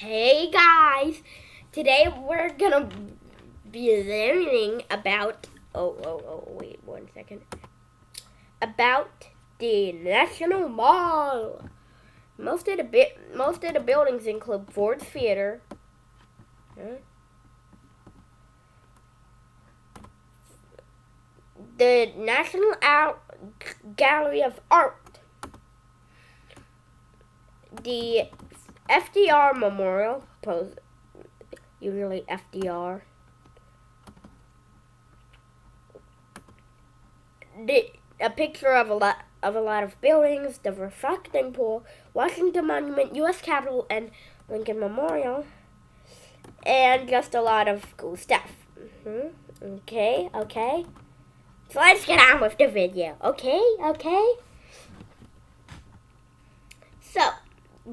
Hey guys, today we're gonna be learning about wait 1 second about the National Mall. Most of the buildings include Ford Theater, the National Gallery of Art, the FDR Memorial, usually FDR. A picture of a lot of buildings, the reflecting pool, Washington Monument, U.S. Capitol, and Lincoln Memorial, and just a lot of cool stuff. Okay. So let's get on with the video. Okay. So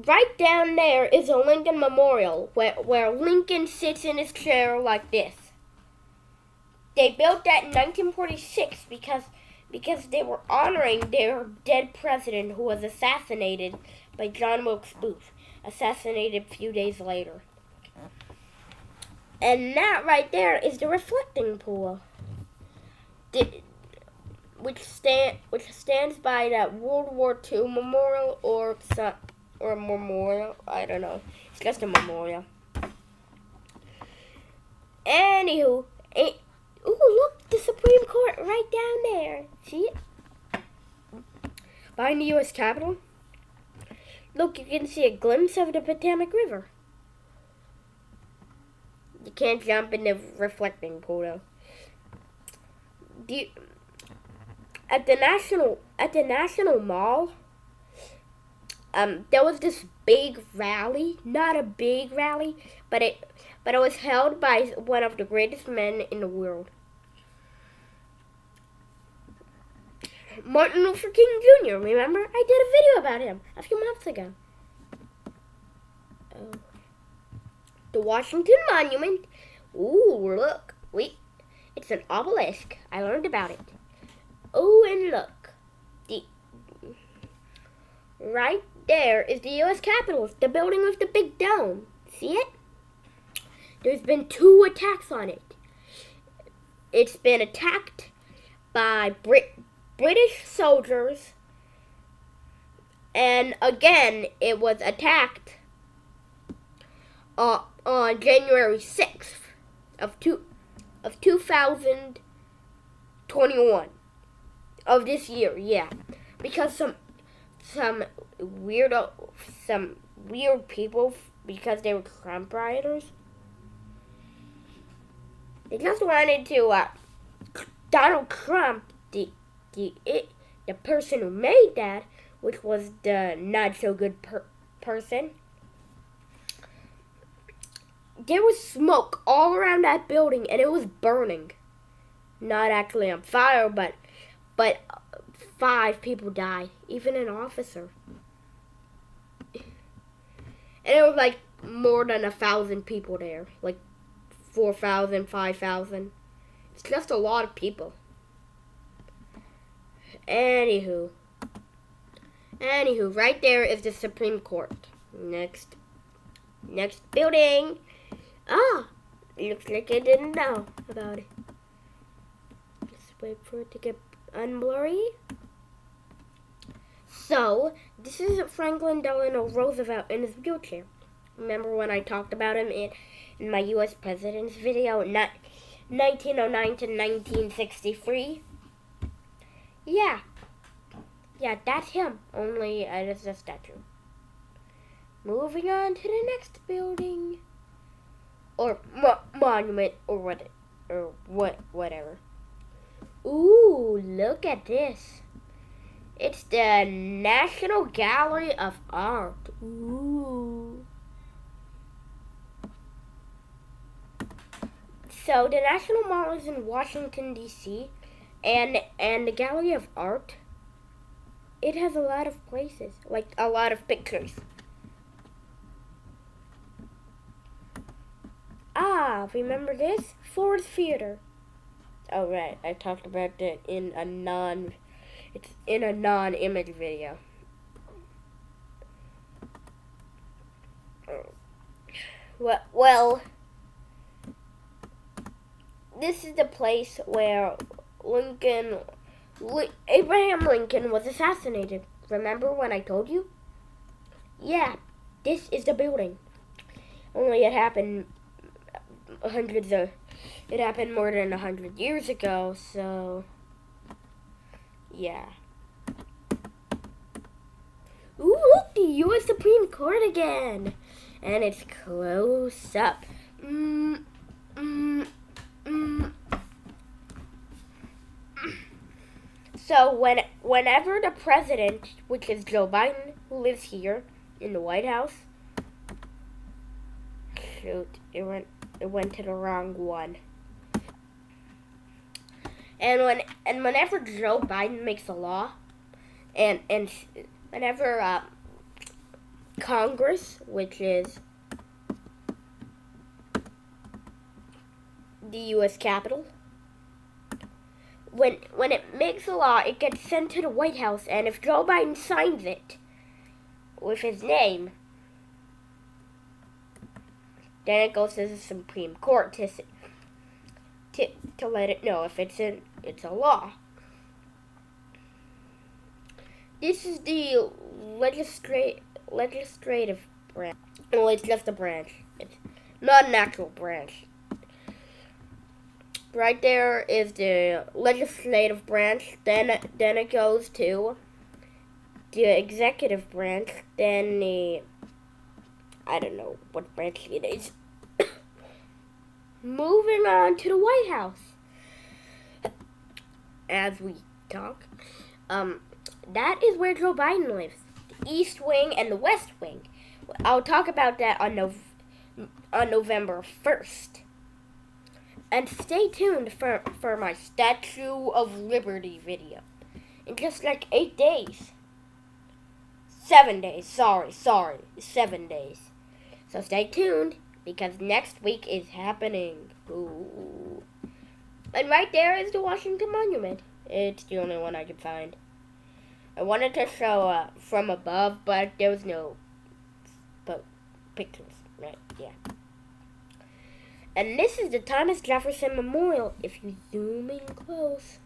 right down there is a Lincoln Memorial where Lincoln sits in his chair like this. They built that in 1946 because they were honoring their dead president who was assassinated by John Wilkes Booth, assassinated a few days later. And that right there is the reflecting pool, which stands by that World War II memorial or memorial. I don't know. It's just a memorial. Anywho, look, the Supreme Court right down there. See it? Behind the U.S. Capitol. Look, you can see a glimpse of the Potomac River. You can't jump in the reflecting pool though. At the National Mall, there was this big rally. Not a big rally, but it was held by one of the greatest men in the world. Martin Luther King Jr., remember? I did a video about him a few months ago. The Washington Monument. Ooh, look. Wait. It's an obelisk. I learned about it. Oh, and look. Right there is the U.S. Capitol, the building with the big dome. See it? There's been 2 attacks on it. It's been attacked by British soldiers, and again, it was attacked on January 6th of 2021 of this year. Yeah, because some weird people, because they were Trump rioters, they just wanted to Donald Trump, the person who made that, which was the not so good person. There was smoke all around that building, and it was burning. Not actually on fire, but 5 people died, even an officer. And it was like more than 1,000 people there, like 4,000, 5,000. It's just a lot of people. Anywho, right there is the Supreme Court. Next building. Looks like I didn't know about it. Just wait for it to get unblurry. So, this is Franklin Delano Roosevelt in his wheelchair. Remember when I talked about him in my U.S. President's video, 1909 to 1963? Yeah, that's him. Only it's a statue. Moving on to the next building, or monument, or whatever. Ooh, look at this. It's the National Gallery of Art. Ooh. So the National Mall is in Washington, D.C., and the Gallery of Art, it has a lot of places, like a lot of pictures. Remember this? Ford Theater. Oh, right. I talked about it in a non-image video. Well, this is the place where Abraham Lincoln was assassinated. Remember when I told you? Yeah, this is the building. Only it happened it happened more than 100 years ago, so yeah. Ooh, look, the U.S. Supreme Court again. And it's close up. So whenever the president, which is Joe Biden, who lives here in the White House, shoot, it went to the wrong one. And whenever Joe Biden makes a law, and whenever Congress, which is the U.S. Capitol, when it makes a law, it gets sent to the White House, and if Joe Biden signs it with his name, then it goes to the Supreme Court to let it know if it's a law. This is the legislative branch. Well, it's just a branch. It's not an actual branch. Right there is the legislative branch. Then it goes to the executive branch. Then I don't know what branch it is. Moving on to the White House. As we talk, that is where Joe Biden lives. The East Wing and the West Wing. I'll talk about that on November 1st. And stay tuned for my Statue of Liberty video. In just like 8 days. 7 days. Sorry. 7 days. So stay tuned, because next week is happening. Ooh. And right there is the Washington Monument. It's the only one I could find. I wanted to show from above, but there was no pictures. Right, yeah. And this is the Thomas Jefferson Memorial, if you zoom in close.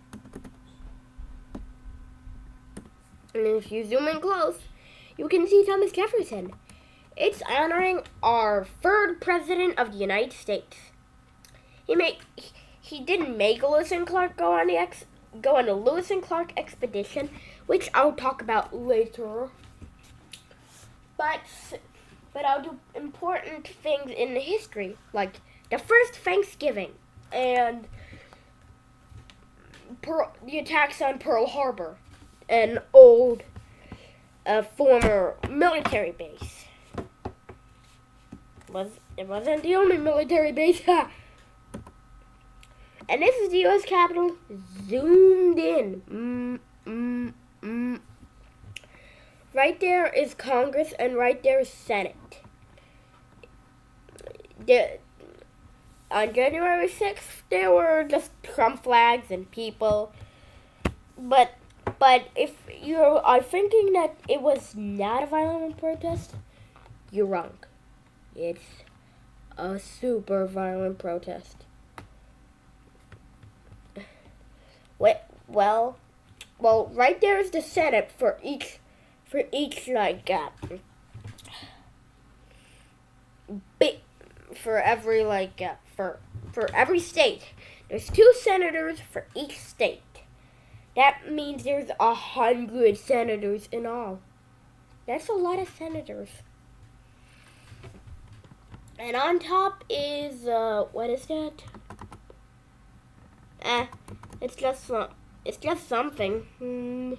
And if you zoom in close, you can see Thomas Jefferson. It's honoring our third president of the United States. He didn't make Lewis and Clark go on the Lewis and Clark expedition, which I'll talk about later. But I'll do important things in the history, like the first Thanksgiving and the attacks on Pearl Harbor, an old former military base. It wasn't the only military base. And this is the U.S. Capitol zoomed in. Right there is Congress, and right there is Senate. On January 6th, there were just Trump flags and people. But if you are thinking that it was not a violent protest, you're wrong. It's a super violent protest. Well, right there is the Senate for each like for every for every state. There's 2 senators for each state. That means there's 100 senators in all. That's a lot of senators. And on top is what is that? It's just something.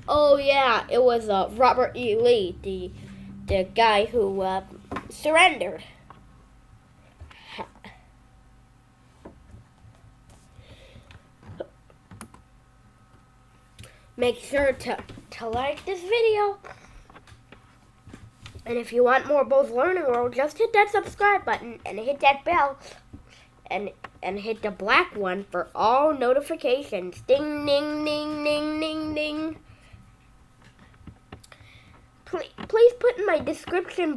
Oh yeah, it was Robert E. Lee, the guy who surrendered. Make sure to like this video. And if you want more Bo's Learning World, just hit that subscribe button and hit that bell. And hit the black one for all notifications. Ding, ding, ding, ding, ding, ding. Please put in my description